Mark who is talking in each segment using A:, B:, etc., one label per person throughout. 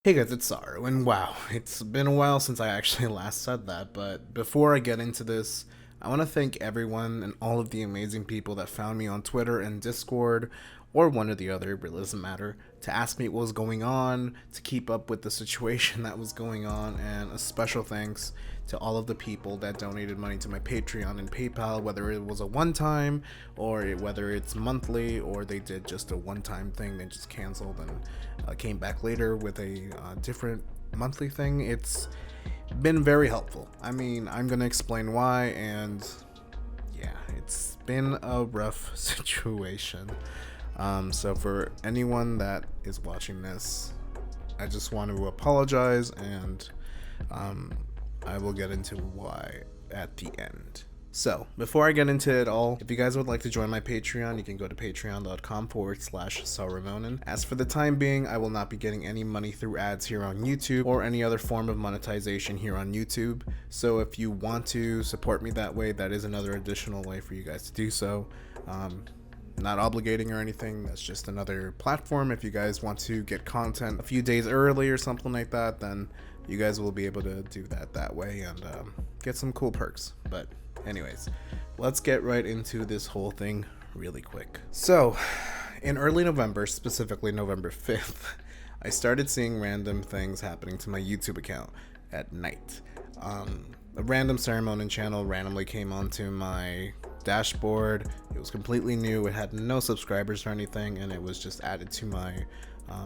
A: Hey guys, it's Saru, and wow, it's been a while since I actually last said that, but before I get into this, I want to thank everyone and all of the amazing people that found me on Twitter and Discord, or one or the other, it really doesn't matter, to ask me what was going on, to keep up with the situation that was going on, and a special thanks to all of the people that donated money to my Patreon and PayPal, whether it was a one-time, or whether it's monthly, or they did just a one-time thing, they just canceled and came back later with a different monthly thing. It's been very helpful. I mean, I'm gonna explain why, and yeah, it's been a rough situation. So for anyone that is watching this, I just want to apologize, and I will get into why at the end. So, before I get into it all, if you guys would like to join my Patreon, you can go to patreon.com/Sarumonin. As for the time being, I will not be getting any money through ads here on YouTube or any other form of monetization here on YouTube. So if you want to support me that way, that is another additional way for you guys to do so. Not obligating or anything, that's just another platform. If you guys want to get content a few days early or something like that, then you guys will be able to do that way and get some cool perks. But anyways, let's get right into this whole thing really quick. So, in early November, specifically November 5th, I started seeing random things happening to my YouTube account at night. A random Sarumonin channel randomly came onto my dashboard. It was completely new, it had no subscribers or anything, and it was just added to my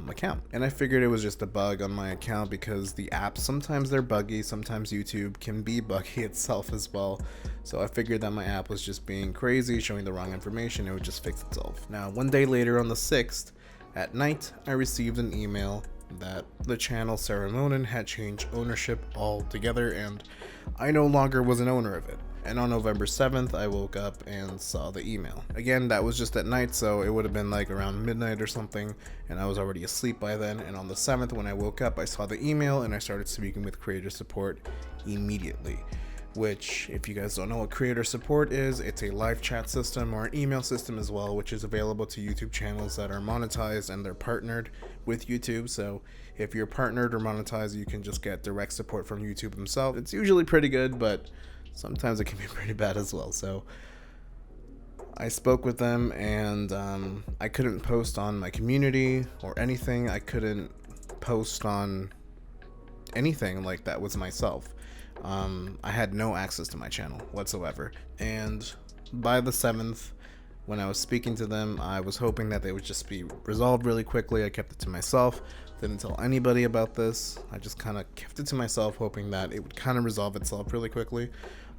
A: account. And I figured it was just a bug on my account because the apps, sometimes they're buggy, sometimes YouTube can be buggy itself as well. So I figured that my app was just being crazy, showing the wrong information, it would just fix itself. Now, one day later on the 6th, at night, I received an email that the channel Sarumonin had changed ownership altogether, and I no longer was an owner of it. And on November 7th, I woke up and saw the email. Again, that was just at night, so it would have been like around midnight or something, and I was already asleep by then. And on the 7th, when I woke up, I saw the email and I started speaking with creator support immediately. Which, if you guys don't know what creator support is, it's a live chat system or an email system as well, which is available to YouTube channels that are monetized and they're partnered with YouTube. So if you're partnered or monetized, you can just get direct support from YouTube themselves. It's usually pretty good, but sometimes it can be pretty bad as well. So I spoke with them, and I couldn't post on my community or anything. I couldn't post on anything like that was myself. I had no access to my channel whatsoever. And by the 7th, when I was speaking to them, I was hoping that they would just be resolved really quickly. I kept it to myself, didn't tell anybody about this. I just kind of kept it to myself, hoping that it would kind of resolve itself really quickly.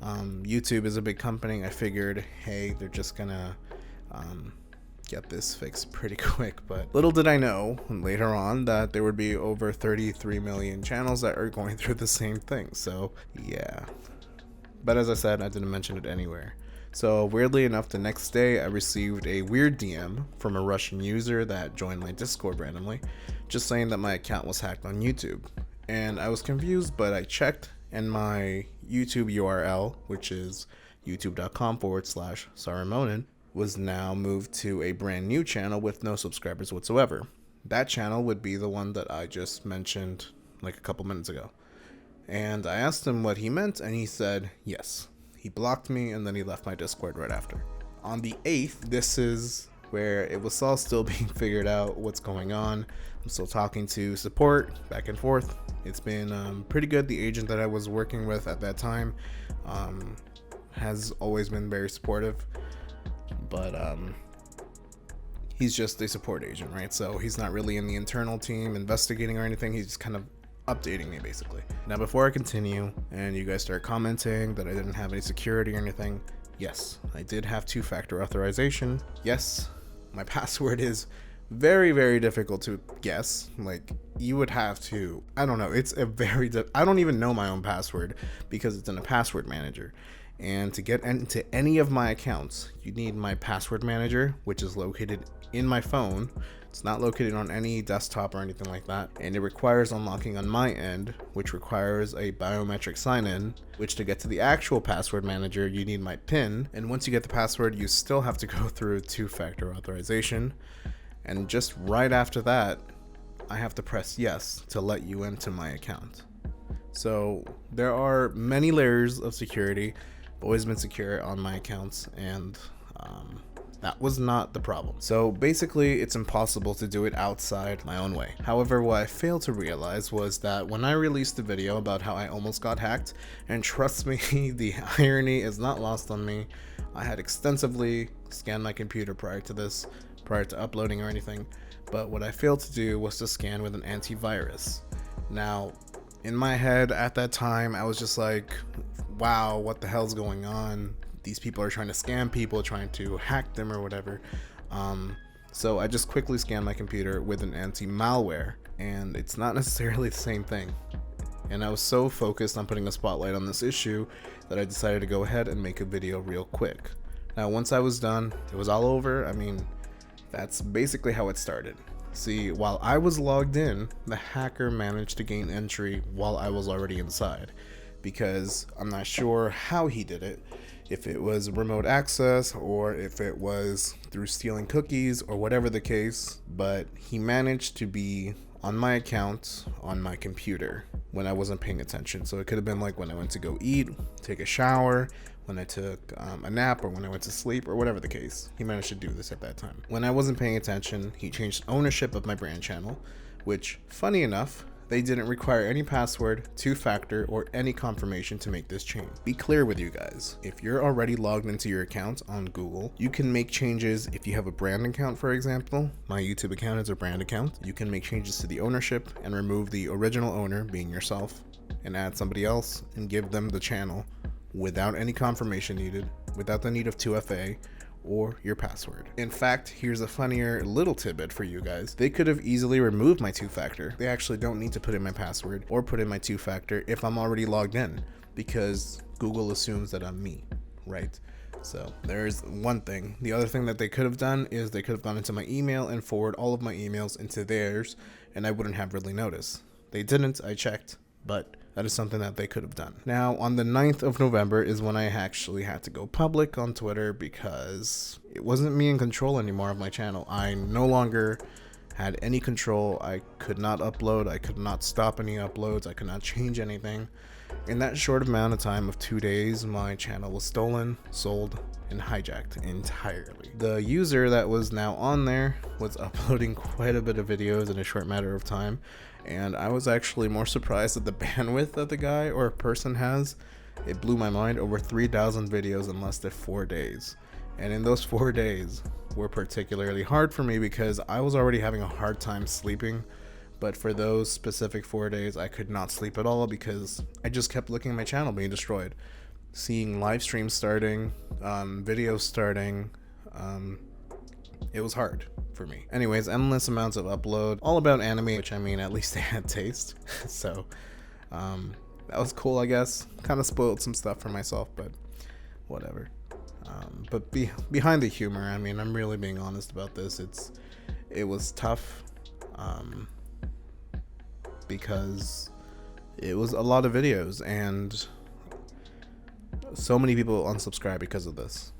A: YouTube is a big company. I figured, hey, they're just gonna get this fixed pretty quick, but little did I know later on that there would be over 33 million channels that are going through the same thing. So yeah, but as I said, I didn't mention it anywhere. So weirdly enough, the next day I received a weird DM from a Russian user that joined my Discord randomly, just saying that my account was hacked on YouTube. And I was confused, but I checked, and my YouTube URL, which is youtube.com/Sarumonin, was now moved to a brand new channel with no subscribers whatsoever. That channel would be the one that I just mentioned like a couple minutes ago. And I asked him what he meant, and he said yes. He blocked me, and then he left my Discord right after. On the 8th, this is where it was all still being figured out what's going on. I'm still talking to support back and forth. It's been pretty good. The agent that I was working with at that time has always been very supportive. But he's just a support agent, right? So he's not really in the internal team investigating or anything. He's just kind of updating me, basically. Now, before I continue and you guys start commenting that I didn't have any security or anything, yes, I did have two-factor authorization. Yes, my password is very, very difficult to guess. Like, you would have to, I don't know, it's a very, I don't even know my own password because it's in a password manager. And to get into any of my accounts, you need my password manager, which is located in my phone. It's not located on any desktop or anything like that. And it requires unlocking on my end, which requires a biometric sign-in, which to get to the actual password manager, you need my PIN. And once you get the password, you still have to go through two-factor authorization. And just right after that, I have to press yes to let you into my account. So there are many layers of security. I've always been secure on my accounts, and that was not the problem. So basically, it's impossible to do it outside my own way. However, what I failed to realize was that when I released the video about how I almost got hacked, and trust me, the irony is not lost on me, I had extensively scanned my computer prior to uploading or anything, but what I failed to do was to scan with an antivirus. Now, in my head at that time, I was just like, wow, what the hell's going on? These people are trying to scam people, trying to hack them or whatever. So I just quickly scanned my computer with an anti-malware, and it's not necessarily the same thing. And I was so focused on putting a spotlight on this issue that I decided to go ahead and make a video real quick. Now, once I was done, it was all over. I mean, that's basically how it started. See, while I was logged in, the hacker managed to gain entry while I was already inside, because I'm not sure how he did it, if it was remote access or if it was through stealing cookies or whatever the case, but he managed to be on my account on my computer when I wasn't paying attention. So it could have been like when I went to go eat, take a shower, when I took a nap, or when I went to sleep, or whatever the case. He managed to do this at that time. When I wasn't paying attention, he changed ownership of my brand channel, which, funny enough, they didn't require any password, two-factor, or any confirmation to make this change. Be clear with you guys, if you're already logged into your account on Google, you can make changes. If you have a brand account, for example, my YouTube account is a brand account, you can make changes to the ownership and remove the original owner, being yourself, and add somebody else and give them the channel without any confirmation needed, without the need of 2FA or your password. In fact, here's a funnier little tidbit for you guys. They could have easily removed my two-factor. They actually don't need to put in my password or put in my two-factor if I'm already logged in, because Google assumes that I'm me, right? So there's one thing. The other thing that they could have done is they could have gone into my email and forward all of my emails into theirs, and I wouldn't have really noticed. They didn't, I checked, but that is something that they could have done. Now, on the 9th of November is when I actually had to go public on Twitter, because it wasn't me in control anymore of my channel. I no longer had any control. I could not upload. I could not stop any uploads. I could not change anything. In that short amount of time of 2 days, my channel was stolen, sold, and hijacked entirely. The user that was now on there was uploading quite a bit of videos in a short matter of time, and I was actually more surprised at the bandwidth that the guy or person has. It blew my mind. Over 3,000 videos in less than 4 days. And in those 4 days were particularly hard for me because I was already having a hard time sleeping. But for those specific 4 days, I could not sleep at all because I just kept looking at my channel being destroyed. Seeing live streams starting, videos starting, it was hard for me. Anyways, endless amounts of upload, all about anime, which I mean, at least they had taste. So that was cool, I guess. Kind of spoiled some stuff for myself, but whatever. But behind the humor, I mean, I'm really being honest about this. It was tough because it was a lot of videos and so many people unsubscribed because of this.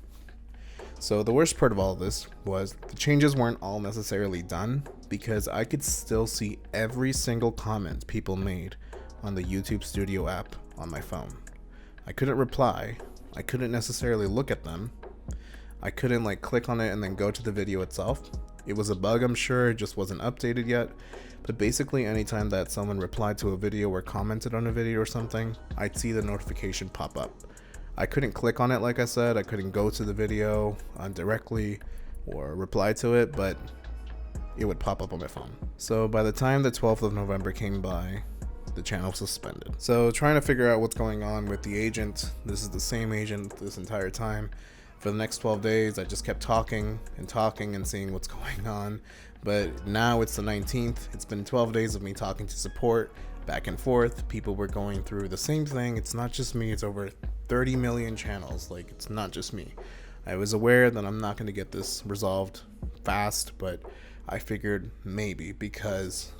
A: So the worst part of all of this was the changes weren't all necessarily done, because I could still see every single comment people made on the YouTube Studio app on my phone. I couldn't reply. I couldn't necessarily look at them. I couldn't like click on it and then go to the video itself. It was a bug, I'm sure, it just wasn't updated yet. But basically anytime that someone replied to a video or commented on a video or something, I'd see the notification pop up. I couldn't click on it, like I said. I couldn't go to the video directly or reply to it, but it would pop up on my phone. So by the time the 12th of November came by, the channel was suspended. So trying to figure out what's going on with the agent. This is the same agent this entire time. For the next 12 days, I just kept talking and seeing what's going on. But now it's the 19th. It's been 12 days of me talking to support, back and forth. People were going through the same thing. It's not just me. It's over 30 million channels. Like, it's not just me. I was aware that I'm not going to get this resolved fast, but I figured maybe, because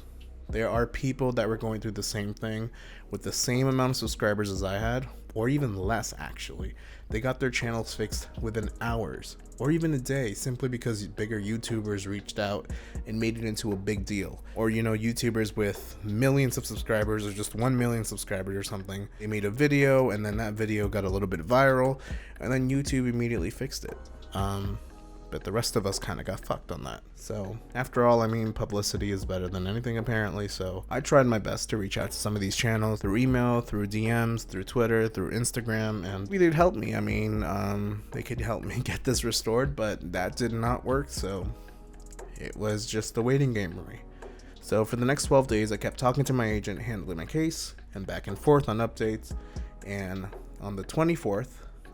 A: There are people that were going through the same thing with the same amount of subscribers as I had, or even less actually. They got their channels fixed within hours or even a day, simply because bigger YouTubers reached out and made it into a big deal. Or, you know, YouTubers with millions of subscribers or just 1 million subscribers or something, they made a video and then that video got a little bit viral and then YouTube immediately fixed it. But the rest of us kind of got fucked on that. So after all, I mean, publicity is better than anything apparently. So I tried my best to reach out to some of these channels through email, through DMs, through Twitter, through Instagram, and they'd help me. I mean, they could help me get this restored, but that did not work. So it was just a waiting game for me. So for the next 12 days, I kept talking to my agent, handling my case, and back and forth on updates. And on the 24th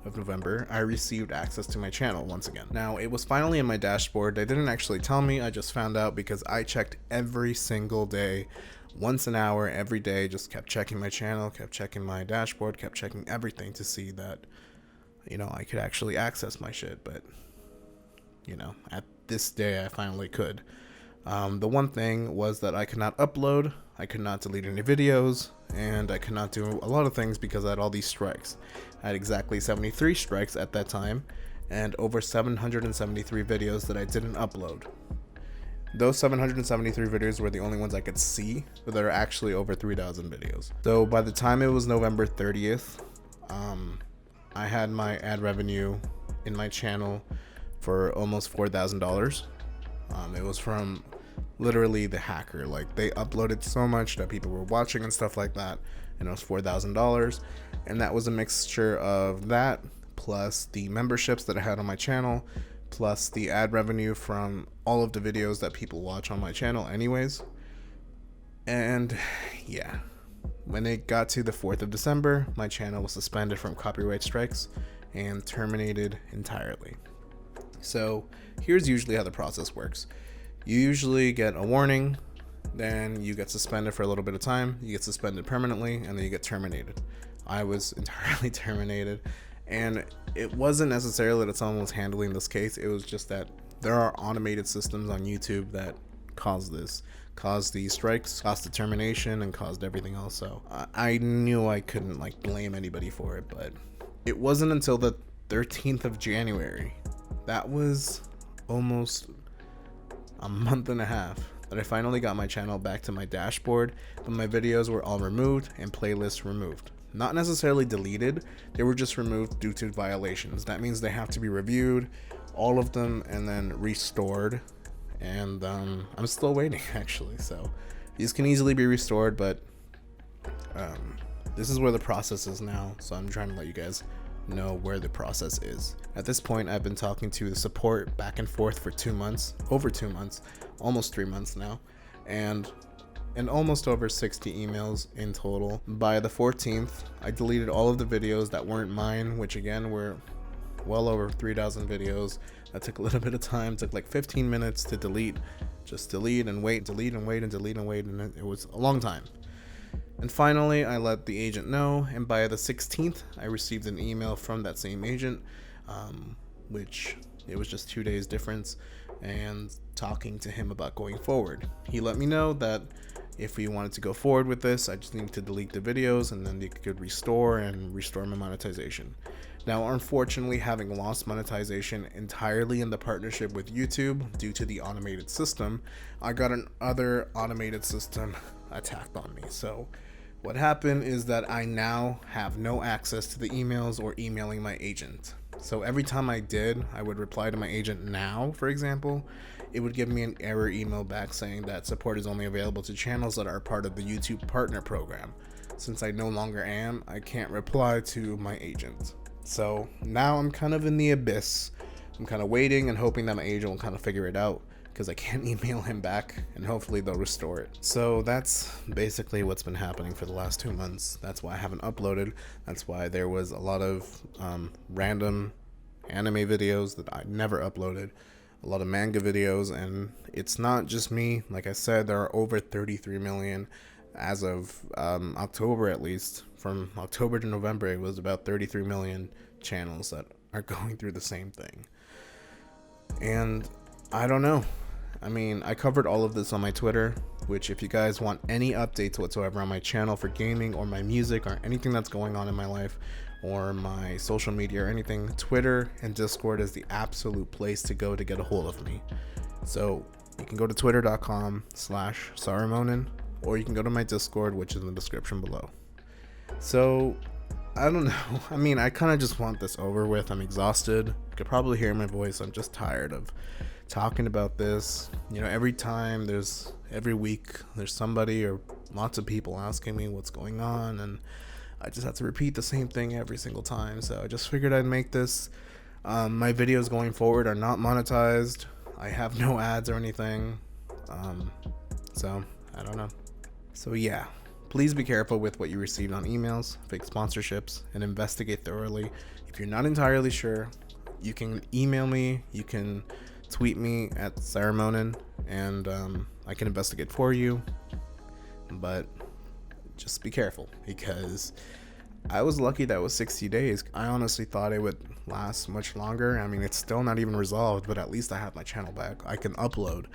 A: of November, I received access to my channel once again. Now, it was finally in my dashboard. They didn't actually tell me. I just found out because I checked every single day, once an hour, every day, just kept checking my channel, kept checking my dashboard, kept checking everything to see that, you know, I could actually access my shit. But, you know, at this day, I finally could. The one thing was that I could not upload, I could not delete any videos, and I could not do a lot of things because I had all these strikes. I had exactly 73 strikes at that time, and over 773 videos that I didn't upload. Those 773 videos were the only ones I could see, but there are actually over 3,000 videos. So by the time it was November 30th, I had my ad revenue in my channel for almost $4,000. It was from literally the hacker. Like, they uploaded so much that people were watching and stuff like that, and it was $4,000. And that was a mixture of that plus the memberships that I had on my channel plus the ad revenue from all of the videos that people watch on my channel anyways. And yeah, when it got to the 4th of December, my channel was suspended from copyright strikes and terminated entirely. So here's usually how the process works. You usually get a warning, then you get suspended for a little bit of time, you get suspended permanently, and then you get terminated. I was entirely terminated, and it wasn't necessarily that someone was handling this case. It was just that there are automated systems on YouTube that caused these strikes, caused the termination, and caused everything else. So I knew I couldn't blame anybody for it, but it wasn't until the 13th of January, that was almost a month and a half, that I finally got my channel back to my dashboard, but my videos were all removed and playlists removed. Not necessarily deleted, they were just removed due to violations. That means they have to be reviewed, all of them, and then restored. And I'm still waiting actually. So these can easily be restored, but this is where the process is now. So I'm trying to let you guys know where the process is. At this point, I've been talking to the support back and forth for 2 months, over 2 months, almost 3 months now, and almost over 60 emails in total. By the 14th, I deleted all of the videos that weren't mine, which again were well over 3,000 videos. That took a little bit of time, took like 15 minutes to delete, just delete and wait, delete and wait and delete and wait, and it was a long time. And finally, I let the agent know, and by the 16th, I received an email from that same agent, which it was just 2 days difference, and talking to him about going forward. He let me know that if we wanted to go forward with this, I just needed to delete the videos, and then they could restore my monetization. Now, unfortunately, having lost monetization entirely in the partnership with YouTube due to the automated system, I got another automated system attacked on me. So what happened is that I now have no access to the emails or emailing my agent. So every time I would reply to my agent now, for example, it would give me an error email back saying that support is only available to channels that are part of the YouTube partner program. Since I no longer am, I can't reply to my agent. So now I'm kind of in the abyss. I'm kind of waiting and hoping that my agent will kind of figure it out, because I can't email him back, and hopefully they'll restore it. So that's basically what's been happening for the last 2 months. That's why I haven't uploaded. That's why there was a lot of random anime videos that I never uploaded, a lot of manga videos, and it's not just me. Like I said, there are over 33 million as of October, at least. From October to November, it was about 33 million channels that are going through the same thing. And I don't know. I mean, I covered all of this on my Twitter. which if you guys want any updates whatsoever on my channel for gaming or my music or anything that's going on in my life or my social media or anything, Twitter and Discord is the absolute place to go to get a hold of me. So you can go to twitter.com/Sarumonin, or you can go to my Discord, which is in the description below. So I don't know. I mean, I kind of just want this over with. I'm exhausted. You could probably hear my voice. I'm just tired of talking about this. You know, every week there's somebody or lots of people asking me what's going on, and I just have to repeat the same thing every single time. So I just figured I'd make this. My videos going forward are not monetized. I have no ads or anything. So I don't know. So yeah. Please be careful with what you receive on emails, fake sponsorships, and investigate thoroughly. If you're not entirely sure, you can email me, you can tweet me at Sarumonin, and I can investigate for you. But just be careful, because I was lucky that was 60 days. I honestly thought it would last much longer. I mean, it's still not even resolved, but at least I have my channel back. I can upload,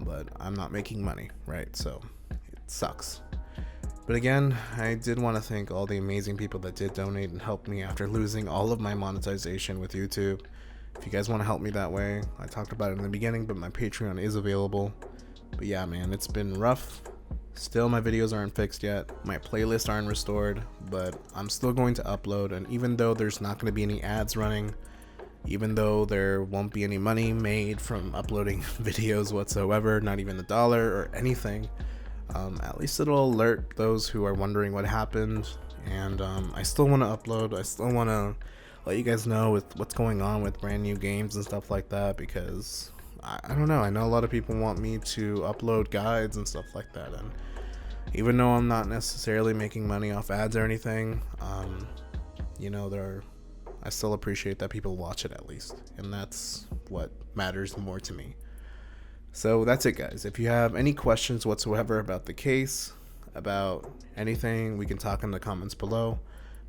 A: but I'm not making money, right? So it sucks. But again, I did want to thank all the amazing people that did donate and help me after losing all of my monetization with YouTube. If you guys want to help me that way, I talked about it in the beginning, but my Patreon is available. But yeah, man, it's been rough. Still, my videos aren't fixed yet. My playlists aren't restored, but I'm still going to upload. And even though there's not going to be any ads running, even though there won't be any money made from uploading videos whatsoever, not even $1 or anything, at least it'll alert those who are wondering what happened. And I still want to upload. I still want to let you guys know with what's going on with brand new games and stuff like that, because I don't know, I know a lot of people want me to upload guides and stuff like that, and even though I'm not necessarily making money off ads or anything, you know, I still appreciate that people watch it at least, and that's what matters more to me. So that's it, guys. If you have any questions whatsoever about the case, about anything, we can talk in the comments below.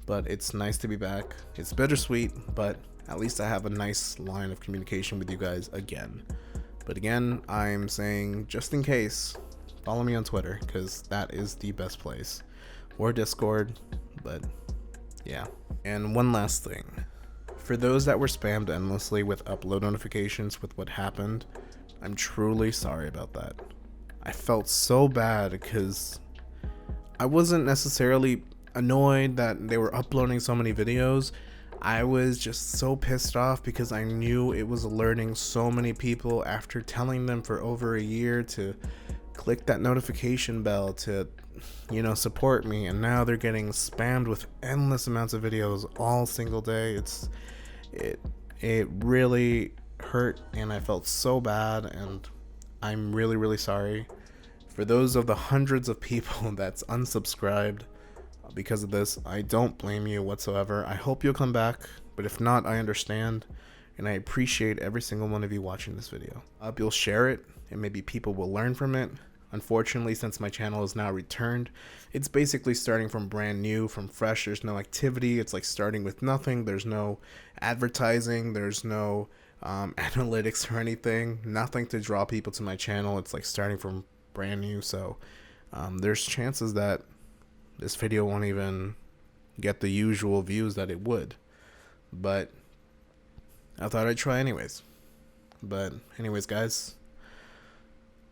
A: But it's nice to be back. It's bittersweet, but at least I have a nice line of communication with you guys again. But again, I'm saying, just in case, follow me on Twitter, because that is the best place, or Discord. But yeah. And one last thing. For those that were spammed endlessly with upload notifications with what happened, I'm truly sorry about that. I felt so bad because I wasn't necessarily annoyed that they were uploading so many videos. I was just so pissed off because I knew it was alerting so many people after telling them for over a year to click that notification bell to, you know, support me, and now they're getting spammed with endless amounts of videos all single day. It really hurt, and I felt so bad, and I'm really sorry for those of the hundreds of people that's unsubscribed because of this. I don't blame you whatsoever. I hope you'll come back, but if not, I understand, and I appreciate every single one of you watching this video. I hope you'll share it, and maybe people will learn from it. Unfortunately, since my channel is now returned, it's basically starting from brand new, from fresh. There's no activity. It's like starting with nothing. There's no advertising. There's no analytics or anything. Nothing to draw people to my channel. It's like starting from brand new. So there's chances that this video won't even get the usual views that it would. But I thought I'd try anyways. But anyways, guys,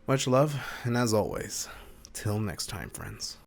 A: much love, and as always, till next time, friends.